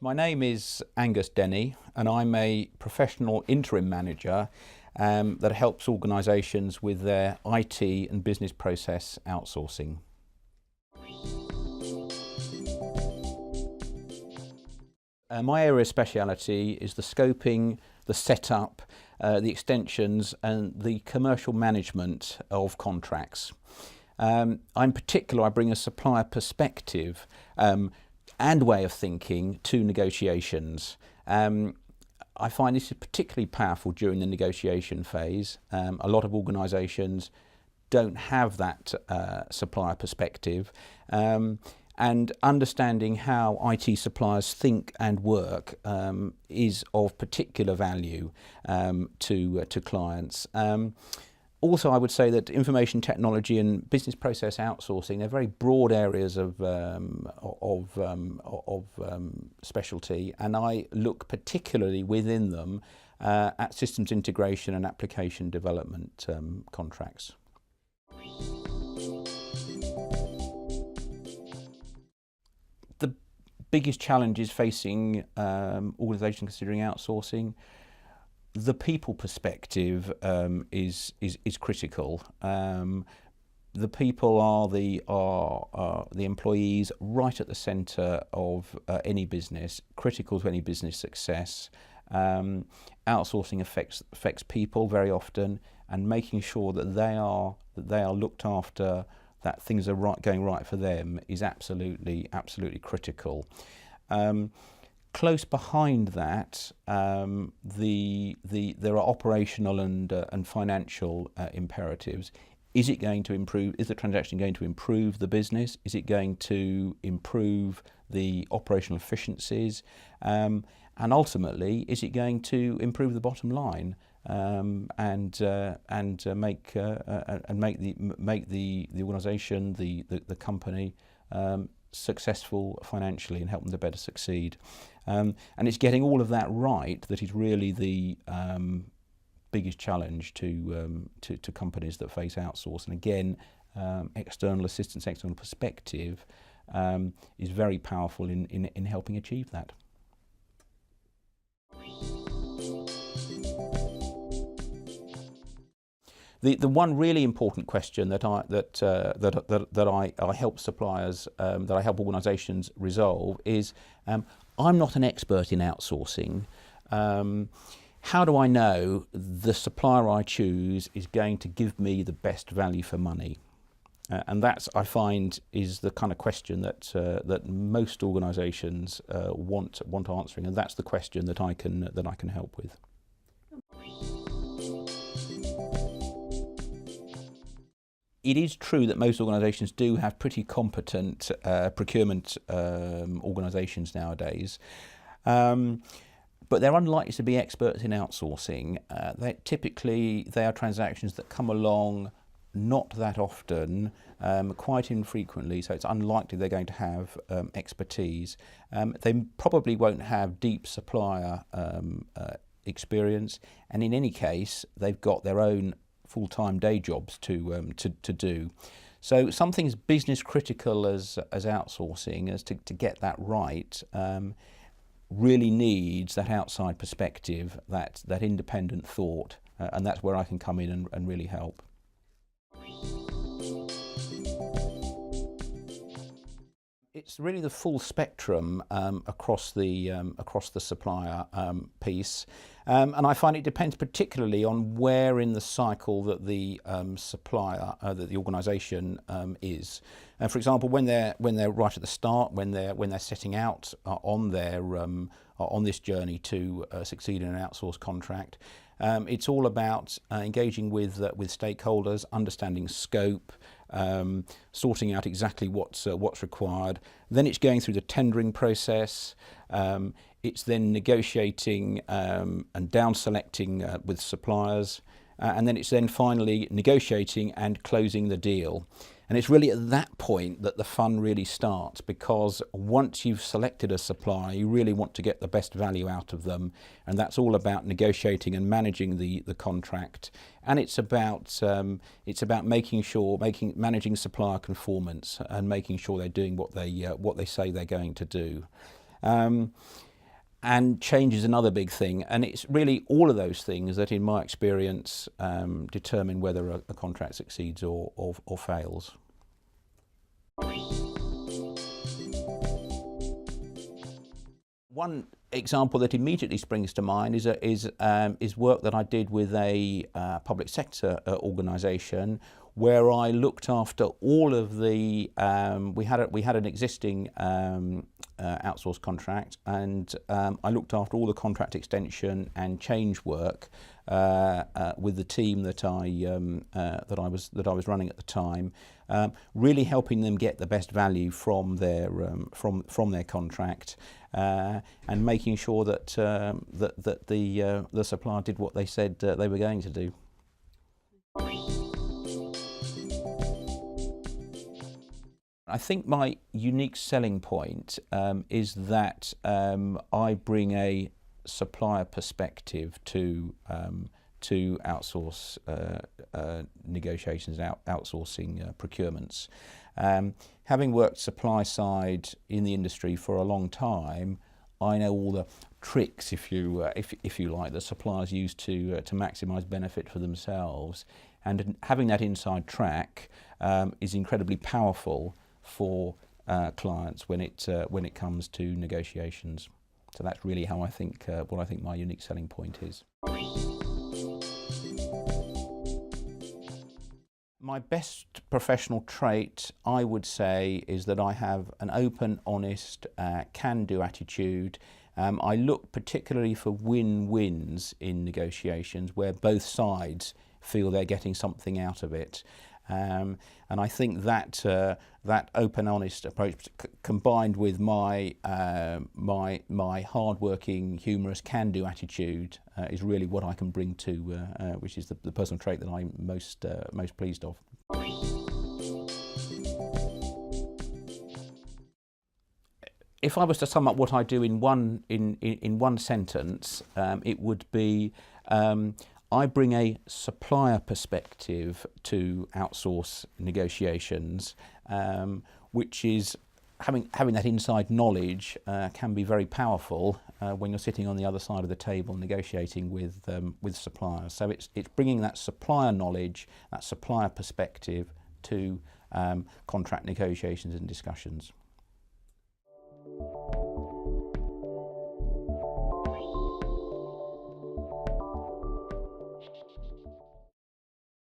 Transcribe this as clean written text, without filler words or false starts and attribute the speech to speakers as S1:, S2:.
S1: My name is Angus Denny and I'm a professional interim manager that helps organisations with their IT and business process outsourcing. My area of speciality is the scoping, the setup, the extensions and the commercial management of contracts. In particular, I bring a supplier perspective and way of thinking to negotiations. I find this is particularly powerful during the negotiation phase. A lot of organisations don't have that supplier perspective, and understanding how IT suppliers think and work is of particular value to clients. Also, I would say that information technology and business process outsourcing, they're very broad areas of specialty, and I look particularly within them at systems integration and application development contracts. The biggest challenges facing organisations considering outsourcing, the people perspective is critical. The people are the employees right at the centre of any business, critical to any business success. Outsourcing affects people very often, and making sure that they are looked after, that things are going right for them, is absolutely critical. Close behind that, there are operational and financial imperatives. Is it going to improve? Is the transaction going to improve the business? Is it going to improve the operational efficiencies? And ultimately, is it going to improve the bottom line and make the organisation, the company, successful financially and help them to better succeed? And it's getting all of that right that is really the biggest challenge to companies that face outsource. And again, external assistance, external perspective is very powerful in helping achieve that. The one really important question that I help suppliers, that I help organisations resolve is, I'm not an expert in outsourcing. How do I know the supplier I choose is going to give me the best value for money? And that's, I find, is the kind of question that most organisations want answering, and that's the question that I can help with. It is true that most organisations do have pretty competent procurement organisations nowadays, but they're unlikely to be experts in outsourcing. They are transactions that come along not that often, quite infrequently, so it's unlikely they're going to have expertise. They probably won't have deep supplier experience, and in any case, they've got their own full-time day jobs to do. So something's business critical as outsourcing, as to get that right, really needs that outside perspective, that independent thought, and that's where I can come in and really help. It's really the full spectrum across the supplier piece, and I find it depends particularly on where in the cycle that the supplier, that the organisation is. For example, when they're right at the start, when they're setting out on this journey to succeed in an outsourced contract, it's all about engaging with stakeholders, understanding scope, sorting out exactly what's required. Then it's going through the tendering process. It's then negotiating and down selecting with suppliers, and then it's then finally negotiating and closing the deal. And it's really at that point that the fun really starts, because once you've selected a supplier, you really want to get the best value out of them, and that's all about negotiating and managing the contract. And it's about managing supplier conformance and making sure they're doing what they say they're going to do. And change is another big thing, and it's really all of those things that, in my experience, determine whether a contract succeeds or fails. One example that immediately springs to mind is work that I did with a public sector organisation, where I looked after all of the. We had an existing outsourced contract, and I looked after all the contract extension and change work with the team that I was running at the time, really helping them get the best value from their contract, and making sure that the supplier did what they said they were going to do. I think my unique selling point is that I bring a supplier perspective to outsource negotiations and outsourcing procurements. Having worked supply side in the industry for a long time, I know all the tricks, if you like, that suppliers use to maximise benefit for themselves, and having that inside track is incredibly powerful for clients when it comes to negotiations. So that's really how I think what I think my unique selling point is. My best professional trait, I would say, is that I have an open, honest, can-do attitude. I look particularly for win-wins in negotiations where both sides feel they're getting something out of it. And I think that that open, honest approach, combined with my hard-working, humorous, can-do attitude, is really what I can bring to, which is the personal trait that I'm most pleased of. If I was to sum up what I do in one sentence, it would be. I bring a supplier perspective to outsource negotiations, which is having that inside knowledge can be very powerful when you're sitting on the other side of the table negotiating with suppliers. So it's bringing that supplier knowledge, that supplier perspective to contract negotiations and discussions.